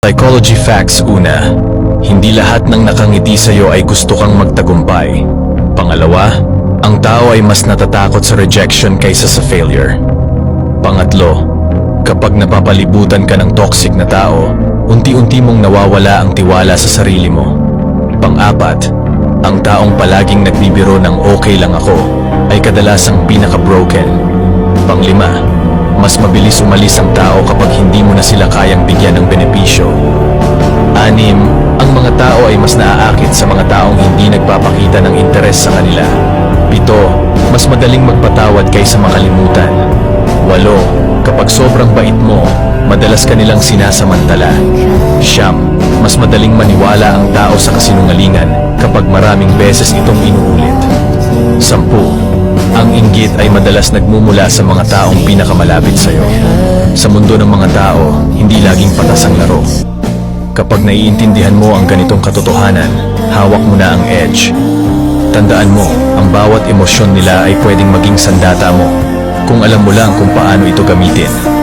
Psychology facts una, hindi lahat ng nakangiti sa'yo ay gusto kang magtagumpay. Pangalawa, ang tao ay mas natatakot sa rejection kaysa sa failure. Pangatlo, kapag napapalibutan ka ng toxic na tao, unti-unti mong nawawala ang tiwala sa sarili mo. Pang-apat, ang taong palaging nagbibiro ng okay lang ako ay kadalasang pinaka-broken. Pang-lima, mas mabilis umalis ang tao kapag hindi mo na sila kayang bigyan ng benepisyo. Anim, ang mga tao ay mas naaakit sa mga taong hindi nagpapakita ng interes sa kanila. Pito, mas madaling magpatawad kaysa makalimutan. Walo, kapag sobrang bait mo, madalas kanilang sinasamantala. Siyam, mas madaling maniwala ang tao sa kasinungalingan kapag maraming beses itong inuulit. 10, ang inggit ay madalas nagmumula sa mga taong pinakamalapit sa'yo. Sa mundo ng mga tao, hindi laging patas ang laro. Kapag naiintindihan mo ang ganitong katotohanan, hawak mo na ang edge. Tandaan mo, ang bawat emosyon nila ay pwedeng maging sandata mo, kung alam mo lang kung paano ito gamitin.